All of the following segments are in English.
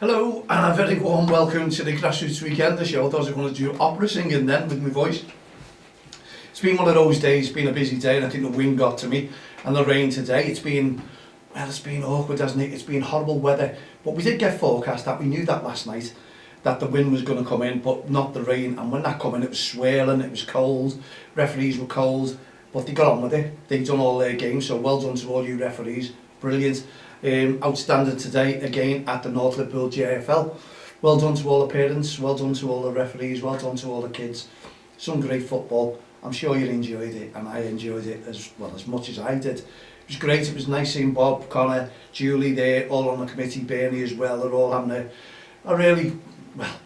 Hello and a very warm welcome to the Grassroots Weekend, the show. I thought I was going to do opera singing then with my voice. It's been one of those days, it's been a busy day, and I think the wind got to me and the rain today. It's been awkward, hasn't it? It's been horrible weather, but we did get forecast that. We knew that last night, that the wind was going to come in, but not the rain. And when that came in, it was swirling, it was cold, referees were cold, but they got on with it. They've done all their games, so well done to all you referees. Brilliant. Outstanding today again at the North Liverpool JFL. Well done to all the parents, well done to all the referees, well done to all the kids. Some great football. I'm sure you enjoyed it, and I enjoyed it as much as I did. It was great. It was nice seeing Bob, Connor, Julie there, all on the committee, Bernie as well. They're all having a really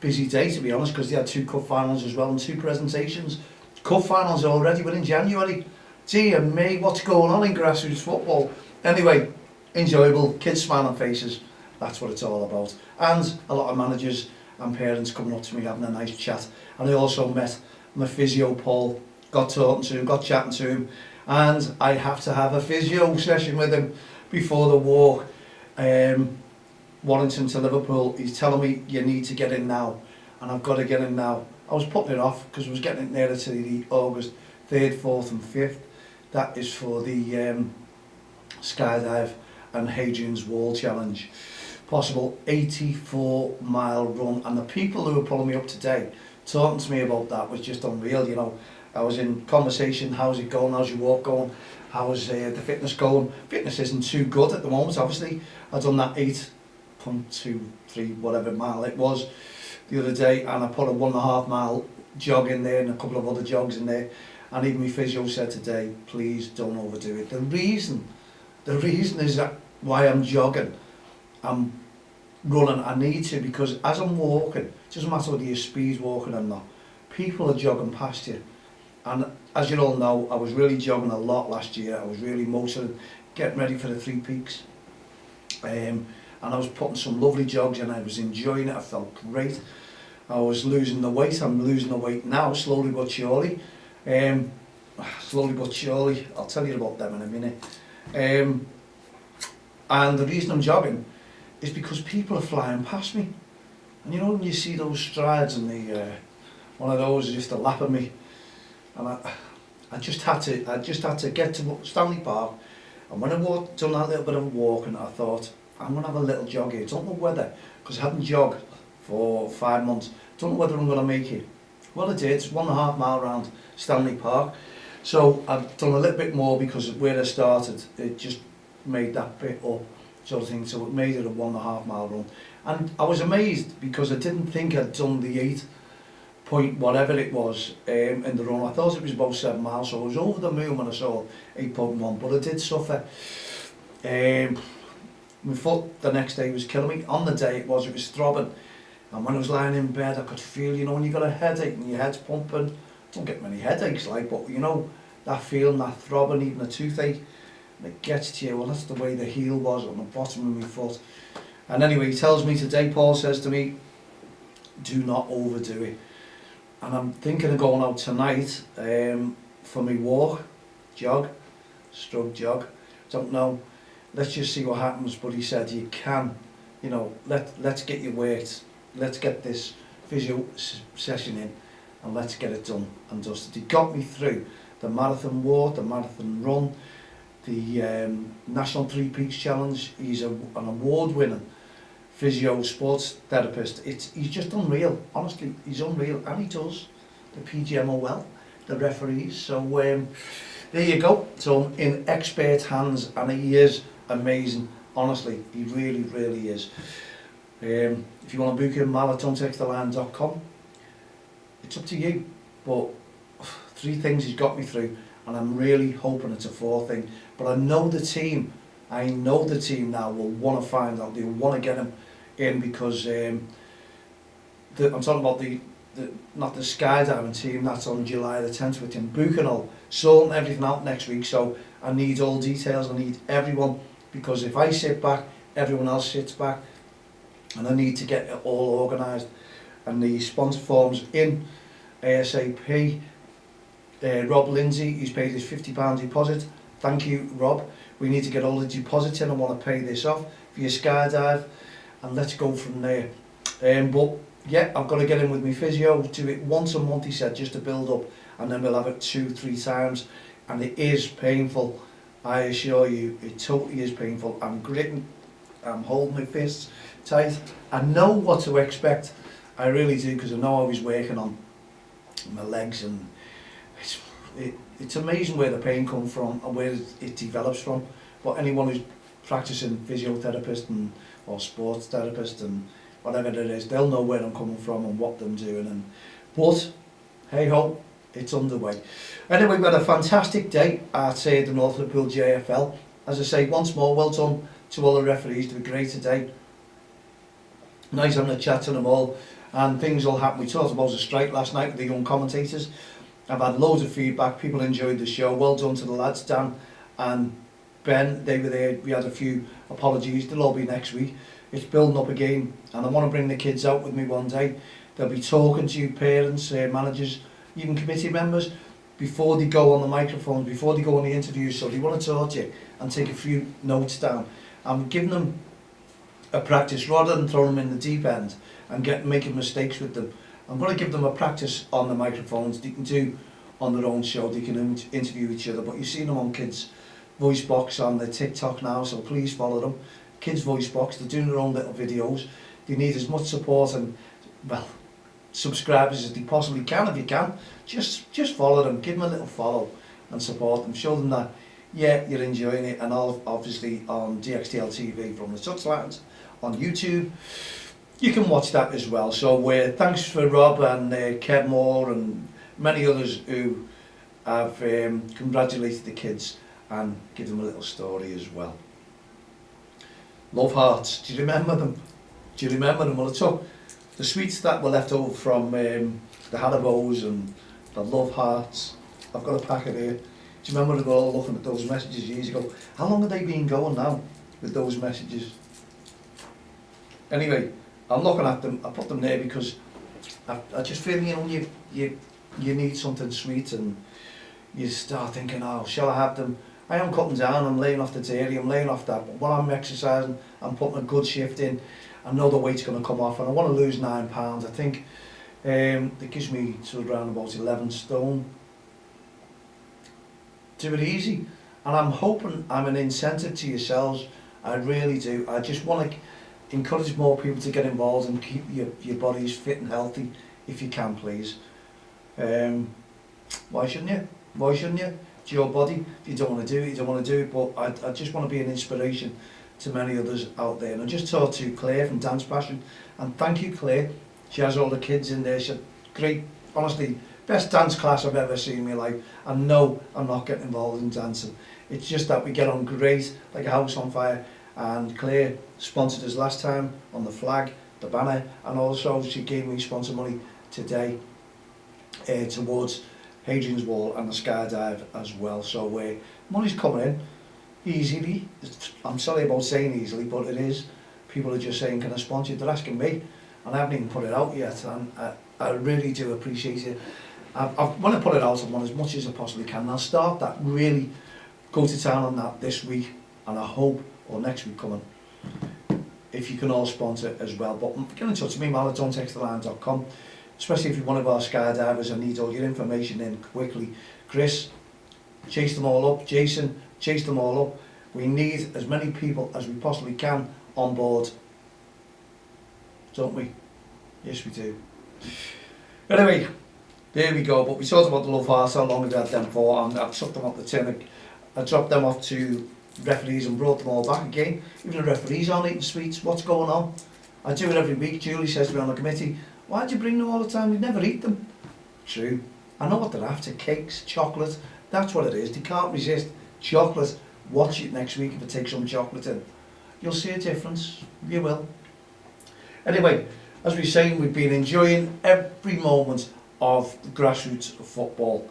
busy day, to be honest, because they had 2 cup finals as well and 2 presentations. Cup finals already, we're in January. Dear me, what's going on in grassroots football? Anyway, enjoyable, kids smiling faces, that's what it's all about. And a lot of managers and parents coming up to me having a nice chat. And I also met my physio Paul, got talking to him, got chatting to him, and I have to have a physio session with him before the walk. Warrington to Liverpool. He's telling me you need to get in now, and I've got to get in now. I was putting it off because I was getting it nearer to the August 3rd, 4th and 5th. That is for the skydive and Hadrian's Wall challenge. Possible 84-mile run, and the people who were pulling me up today talking to me about that was just unreal. You know, I was in conversation, how's it going, how's your walk going, how's the fitness going. Fitness isn't too good at the moment, obviously. I've done that 8.23 whatever mile it was the other day, and I put a 1.5 mile jog in there and a couple of other jogs in there, and even my physio said today, please don't overdo it. The reason is that why I'm jogging, I'm running, I need to, because as I'm walking, it doesn't matter whether you're speed walking or not, people are jogging past you. And as you all know, I was really jogging a lot last year. I was really motoring, getting ready for the 3 peaks. And I was putting some lovely jogs in, I was enjoying it, I felt great. I was losing the weight, I'm losing the weight now, slowly but surely. Slowly but surely, I'll tell you about them in a minute. And the reason I'm jogging is because people are flying past me. And you know when you see those strides and one of those is just a lap of me. And I just had to get to Stanley Park, and when I done that little bit of walking, I thought, I'm going to have a little jog here. Don't know whether, because I hadn't jogged for 5 months, don't know whether I'm going to make it. Well, I did. It's 1.5 mile round Stanley Park. So I've done a little bit more because of where I started. It just made that bit up, sort of thing. So it made it a 1.5 mile run. And I was amazed because I didn't think I'd done the 8 point whatever it was in the run. I thought it was about 7 miles, so I was over the moon when I saw 8.1, but I did suffer. My foot the next day was killing me. On the day it was throbbing. And when I was lying in bed, I could feel, you know, when you got a headache and your head's pumping, I don't get many headaches like, but you know, that feeling, that throbbing, even a toothache, and it gets to you. Well, that's the way the heel was on the bottom of my foot. And anyway, he tells me today, Paul says to me, do not overdo it. And I'm thinking of going out tonight for my walk, jog, don't know, let's just see what happens. But he said you can, you know, let's get your weight, let's get this physio session in, and let's get it done and dusted. He got me through the marathon walk, the marathon run, the National 3 Peaks Challenge. He's an award-winning physio sports therapist. He's just unreal, honestly, he's unreal, and he does the PGMO well, the referees. So there you go. So I'm in expert hands, and he is amazing, honestly, he really, really is. If you want to book him, marathontexttheline.com. It's up to you, but 3 things he's got me through, and I'm really hoping it's a 4th thing. But I know the team now will want to find out, they want to get him in, because I'm talking about not the skydiving team, that's on July the 10th with him, booking all, sorting everything out next week. So I need all details, I need everyone, because if I sit back, everyone else sits back, and I need to get it all organised. And the sponsor forms in ASAP. Rob Lindsay, he's paid his £50 deposit. Thank you, Rob. We need to get all the deposits in. I want to pay this off for your skydive. and let's go from there. But yeah, I've got to get in with my physio, do it once a month, he said, just to build up, and then we'll have it 2-3 times, and it is painful. I assure you, it totally is painful. I'm gritting, I'm holding my fists tight. I know what to expect, I really do, because I know I was working on my legs, and it's amazing where the pain comes from and where it develops from. But anyone who's practicing physiotherapist or sports therapist and whatever it is, they'll know where I'm coming from and what I'm doing. But hey ho, it's underway. Anyway, we've had a fantastic day at the North Liverpool JFL. As I say, once more, well done to all the referees. They were great today. Nice having a chat to them all, and things will happen. We talked about the strike last night with the young commentators. I've had loads of feedback. People enjoyed the show. Well done to the lads, Dan and Ben. They were there. We had a few apologies. They'll all be next week. It's building up again, and I want to bring the kids out with me one day. They'll be talking to you, parents, managers, even committee members, before they go on the microphones, before they go on the interviews. So they want to talk to you and take a few notes down. I'm giving them a practice rather than throwing them in the deep end and making mistakes with them. I'm going to give them a practice on the microphones. They can do on their own show. They can interview each other. But you've seen them on Kids Voice Box on the TikTok now, so please follow them. Kids Voice Box, they're doing their own little videos. They need as much support and, well, subscribers as they possibly can. If you can, just follow them, give them a little follow and support them. Show them that, yeah, you're enjoying it. And obviously on DXTL TV from the touchlines, on YouTube, you can watch that as well. So thanks for Rob and Kev Moore and many others who have congratulated the kids and give them a little story as well. Love hearts, do you remember them? Do you remember them? Well, I took the sweets that were left over from the Haribos and the love hearts. I've got a packet here. Do you remember they were all looking at those messages years ago? How long have they been going now with those messages? Anyway, I'm looking at them. I put them there because I just feel, you know, you need something sweet, and you start thinking, oh, shall I have them? I am cutting down, I'm laying off the dairy, I'm laying off that, but when I'm exercising, I'm putting a good shift in. I know the weight's going to come off, and I want to lose 9 pounds. I think it gives me to around about 11 stone. Do it easy, and I'm hoping I'm an incentive to yourselves. I really do. I just want to encourage more people to get involved and keep your bodies fit and healthy, if you can, please. Why shouldn't you? Why shouldn't you? It's your body. If you don't want to do it, you don't want to do it. But I just want to be an inspiration to many others out there. And I just talked to Claire from Dance Passion, and thank you, Claire. She has all the kids in there. She's great, honestly, best dance class I've ever seen in my life. And no, I'm not getting involved in dancing. It's just that we get on great, like a house on fire. And Claire sponsored us last time on the flag, the banner, and also she gave me sponsor money today towards Hadrian's Wall and the skydive as well. So money's coming in easily. I'm sorry about saying easily, but it is. People are just saying, can I sponsor you? They're asking me, and I haven't even put it out yet, and I really do appreciate it. When I put it out, I want as much as I possibly can. I'll start that, really go to town on that this week, and I hope, or next week coming, if you can all sponsor as well. But get in touch with me, mal@don'ttexttheline.com, especially if you're one of our skydivers and need all your information in quickly. Chris, chase them all up. Jason, chase them all up. We need as many people as we possibly can on board, don't we? Yes, we do. Anyway, there we go. But we talked about the love hearts, how long we had them for, and I've took them off the tin. I dropped them off to referees and brought them all back again. Even the referees aren't eating sweets. What's going on? I do it every week. Julie says to me on the committee, why do you bring them all the time? You never eat them. True. I know what they're after. Cakes, chocolate. That's what it is. They can't resist chocolate. Watch it next week if I take some chocolate in. You'll see a difference. You will. Anyway, as we were saying, we've been enjoying every moment of the grassroots football.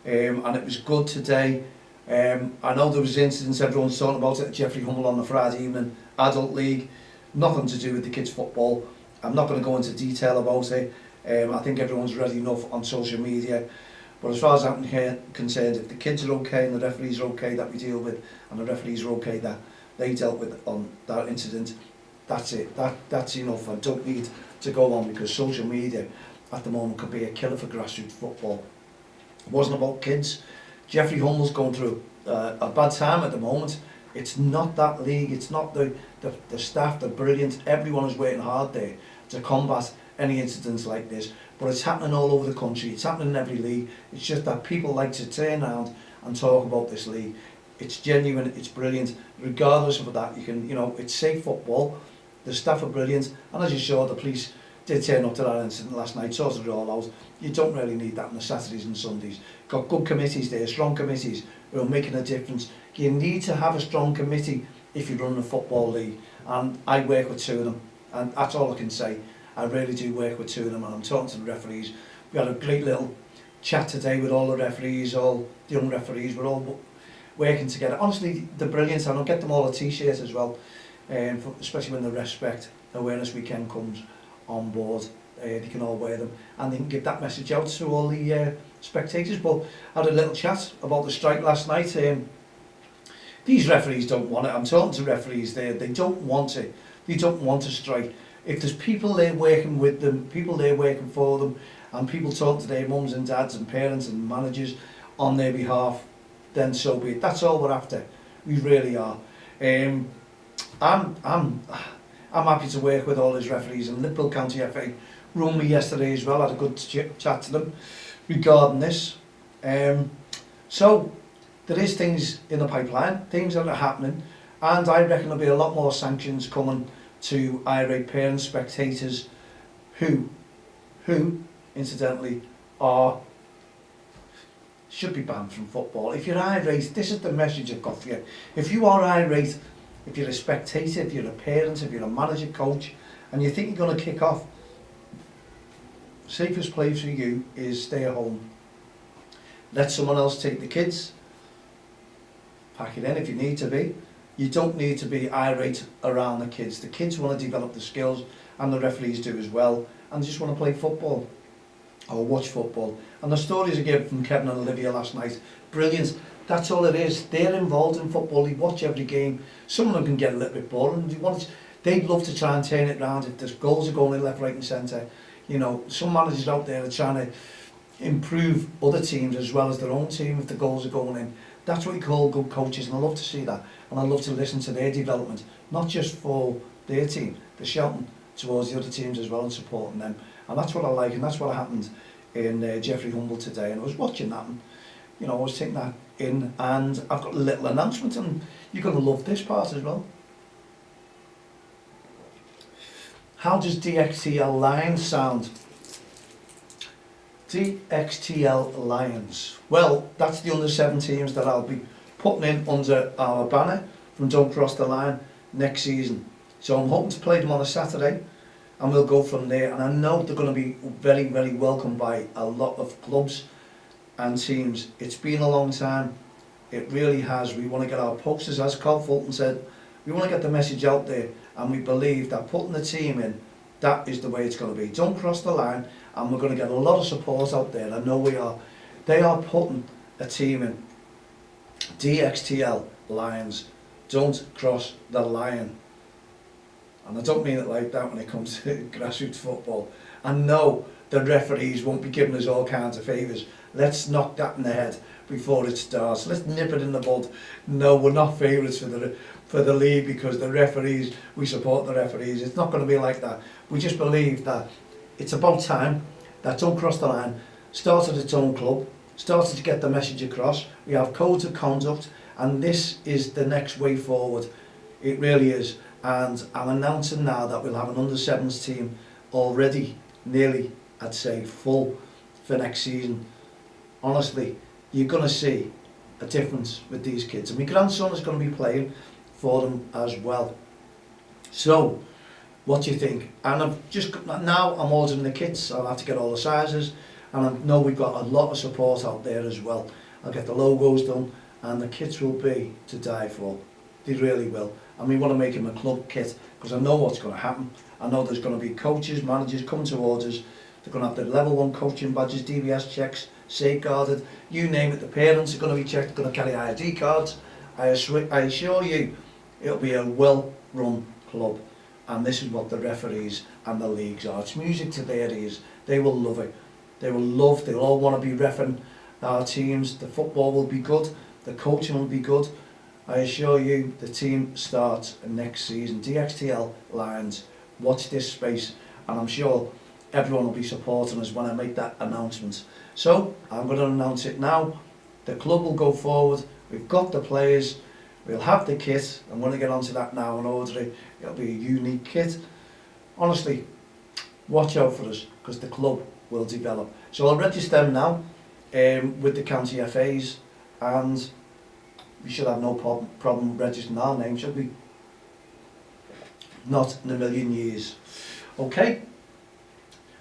And it was good today. I know there was incidents, everyone's talking about it at Jeffrey Hummel on the Friday evening, Adult League, nothing to do with the kids' football. I'm not going to go into detail about it. I think everyone's read enough on social media. But as far as I'm concerned, if the kids are okay and the referees are okay that we deal with, and the referees are okay that they dealt with on that incident, that's it. That's enough. I don't need to go on, because social media at the moment could be a killer for grassroots football. It wasn't about kids. Jeffrey Humble's going through a bad time at the moment. It's not that league, it's not the staff, they're brilliant. Everyone is working hard there to combat any incidents like this. But it's happening all over the country, it's happening in every league. It's just that people like to turn around and talk about this league. It's genuine, it's brilliant. Regardless of that, you can, you know, it's safe football. The staff are brilliant, and as you saw, the police did turn up to that incident last night, sorted it all out. You don't really need that on the Saturdays and Sundays. Got good committees there, strong committees who are making a difference. You need to have a strong committee if you're running a football league, and I work with two of them, and that's all I can say. I really do work with two of them, and I'm talking to the referees. We had a great little chat today with all the referees, all the young referees. We're all working together. Honestly, they're brilliant, and I'll get them all a t-shirt as well, especially when the Respect Awareness Weekend comes on board. They can all wear them, and they can give that message out to all the spectators. But I had a little chat about the strike last night. These referees don't want it. I'm talking to referees there. They don't want it. They don't want to strike. If there's people there working with them, people there working for them, and people talk to their mums and dads and parents and managers on their behalf, then so be it. That's all we're after. We really are. I'm happy to work with all these referees, and Liverpool County FA rung me yesterday as well. I had a good chat to them regarding this. So there is things in the pipeline, things that are happening, and I reckon there'll be a lot more sanctions coming to irate parents, spectators who incidentally should be banned from football. If you're irate, this is the message I've got for you. If you are irate, if you're a spectator, if you're a parent, if you're a manager, coach, and you think you're going to kick off, safest place for you is stay at home. Let someone else take the kids. Pack it in if you need to be. You don't need to be irate around the kids. The kids want to develop the skills, and the referees do as well, and they just want to play football or watch football. And the stories I gave from Kevin and Olivia last night, brilliant. That's all it is. They're involved in football. They watch every game. Some of them can get a little bit boring. They'd love to try and turn it around. If there's goals are going in left, right and centre, you know, some managers out there are trying to improve other teams as well as their own team if the goals are going in. That's what we call good coaches, and I love to see that. And I love to listen to their development, not just for their team. They're shouting towards the other teams as well and supporting them. And that's what I like, and that's what happened in Jeffrey Humble today. And I was watching that, and you know, I was taking that in, and I've got a little announcement, and you're going to love this part as well. How does DXTL Lions sound? DXTL Lions. Well, that's the under-7 teams that I'll be putting in under our banner from Don't Cross the Line next season. So I'm hoping to play them on a Saturday, and we'll go from there. And I know they're going to be very, very welcomed by a lot of clubs and teams. It's been a long time. It really has. We want to get our posters, as Carl Fulton said, we want to get the message out there, and we believe that putting the team in, that is the way it's going to be. Don't cross the line, and we're going to get a lot of support out there. I know we are. They are putting a team in. DXTL Lions. Don't cross the line. And I don't mean it like that when it comes to grassroots football. I know the referees won't be giving us all kinds of favours. Let's knock that in the head before it starts. Let's nip it in the bud. No, we're not favourites for the league because the referees, we support the referees. It's not going to be like that. We just believe that it's about time that Don't Cross the Line started its own club, started to get the message across. We have codes of conduct, and this is the next way forward. It really is. And I'm announcing now that we'll have an under-7s team already nearly, I'd say, full for next season. Honestly, you're going to see a difference with these kids. And my grandson is going to be playing for them as well. So, what do you think? And I've just now I'm ordering the kits. I'll have to get all the sizes, and I know we've got a lot of support out there as well. I'll get the logos done, and the kits will be to die for. They really will. And we want to make him a club kit because I know what's going to happen. I know there's going to be coaches, managers coming towards us. They're going to have the level 1 coaching badges, DBS checks, safeguarded, you name it. The parents are going to be checked, going to carry ID cards. I assure you, it'll be a well-run club. and this is what the referees and the leagues are. It's music to their ears. They will love it. They'll all want to be refereeing our teams. The football will be good, the coaching will be good. I assure you, the team starts next season. DXTL Lions, watch this space, and I'm sure everyone will be supporting us when I make that announcement. So, I'm going to announce it now. The club will go forward. We've got the players. We'll have the kit. I'm going to get onto that now and order it. It'll be a unique kit. Honestly, watch out for us, because the club will develop. So I'll register them now with the county FAs, and we should have no problem registering our name, should we? Not in a million years. Okay,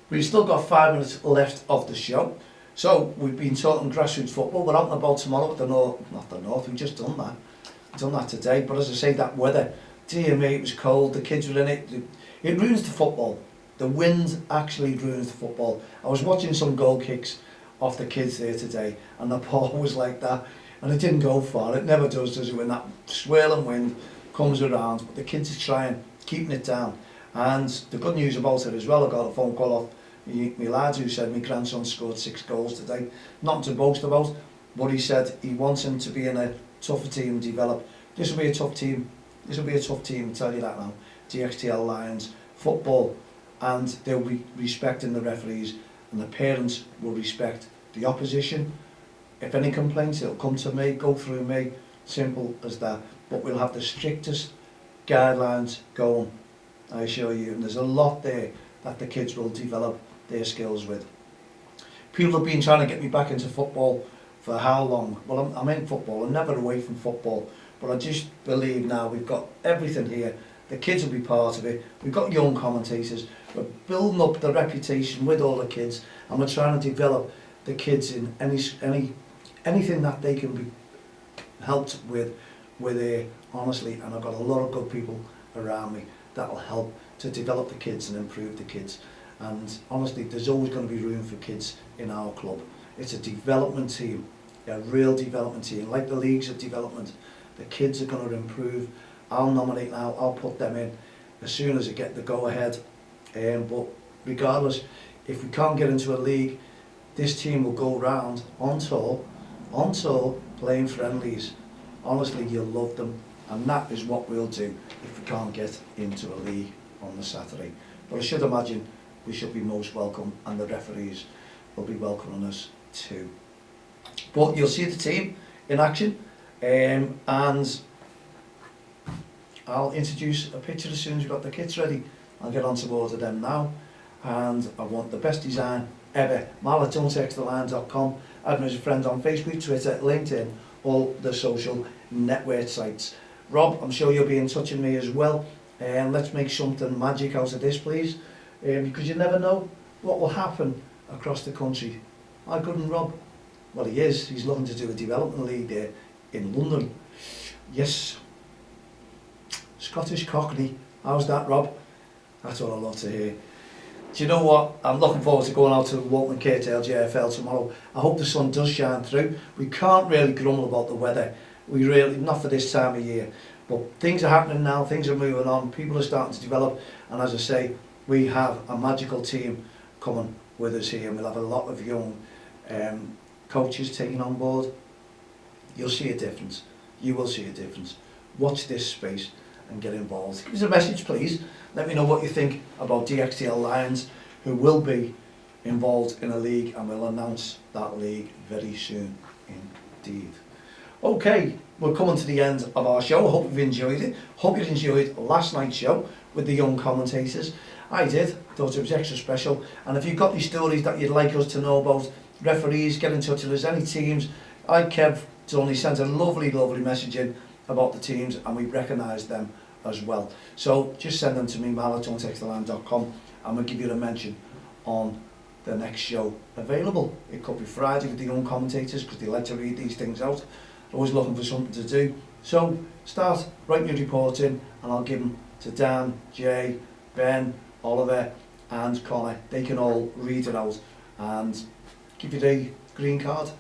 we've still got 5 minutes left of the show. So we've been talking grassroots football. We're out and about tomorrow with the North, not the North, we've just done that. We've done that today, but as I say, that weather, dear me, it was cold, the kids were in it. It ruins the football. The wind actually ruins the football. I was watching some goal kicks off the kids there today, and the ball was like that, and it didn't go far. It never does it, when that swirling wind comes around, but the kids are trying, keeping it down. And the good news about it as well, I got a phone call off my lad who said my grandson scored 6 goals today. Nothing to boast about, but he said he wants him to be in a tougher team and develop. This will be a tough team. This will be a tough team, I'll tell you that now. DXTL Lions, football, and they'll be respecting the referees, and the parents will respect the opposition. If any complaints, it'll come to me, go through me, simple as that. But we'll have the strictest guidelines going, I assure you, and there's a lot there that the kids will develop their skills with. People have been trying to get me back into football for how long? Well, I'm in football, I'm never away from football, but I just believe now we've got everything here. The kids will be part of it. We've got young commentators. We're building up the reputation with all the kids, and we're trying to develop the kids in anything that they can be helped with. We're there, honestly, and I've got a lot of good people around me that will help to develop the kids and improve the kids. And honestly, there's always going to be room for kids in our club. It's a development team, a real development team, like the leagues of development. The kids are going to improve. I'll nominate now, I'll put them in as soon as I get the go-ahead. But regardless, if we can't get into a league, this team will go round on tour, playing friendlies. Honestly, you'll love them, and that is what we'll do if we can't get into a league on the Saturday. But I should imagine we should be most welcome, and the referees will be welcoming us too. But you'll see the team in action, and I'll introduce a picture as soon as we've got the kits ready. I'll get on to order them now, and I want the best design ever. mal@don'texttheline.com. Add me as a friend on Facebook, Twitter, LinkedIn, all the social network sites. Rob, I'm sure you'll be in touch with me as well, and let's make something magic out of this, please, because you never know what will happen across the country. My good and Rob, well, he is. He's looking to do a development league there in London. Yes. Scottish Cockney. How's that, Rob? That's what I love to hear. Do you know what? I'm looking forward to going out to the North Liverpool JFL tomorrow. I hope the sun does shine through. We can't really grumble about the weather. We really, not for this time of year. But things are happening now, things are moving on, people are starting to develop, and as I say, we have a magical team coming with us here, and we'll have a lot of young coaches taking on board. You'll see a difference. You will see a difference. Watch this space and get involved. Give us a message, please. Let me know what you think about DXTL Lions, who will be involved in a league, and we'll announce that league very soon indeed. Okay, we're coming to the end of our show. I hope you've enjoyed it. Hope you enjoyed last night's show with the young commentators. I did. Thought it was extra special. And if you've got any stories that you'd like us to know about, referees, get in touch with us. Any teams, Kev Tony sent a lovely message in about the teams, and we recognise them as well. So just send them to me, mal@don'texttheline.com, and we'll give you a mention on the next show available. It could be Friday with the young commentators, because they like to read these things out. Always looking for something to do. So start writing your report in, and I'll give them to Dan, Jay, Ben, Oliver and Connor. They can all read it out and give you the green card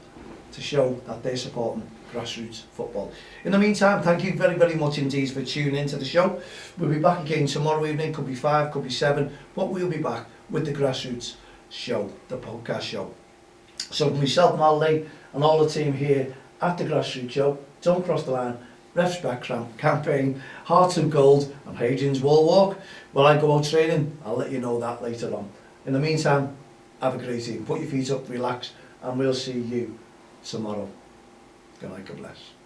to show that they're supporting grassroots football. In the meantime, thank you very, very much indeed for tuning into the show. We'll be back again tomorrow evening, could be 5, could be 7, but we'll be back with the Grassroots show, the podcast show. So myself, Mallee, and all the team here at the Grassroots show, Don't Cross the Line, Ref's Background Campaign, Hearts of Gold, and Hadrian's Wall Walk. When I go out training, I'll let you know that later on. In the meantime, have a great evening. Put your feet up, relax, and we'll see you tomorrow. Good night, God bless.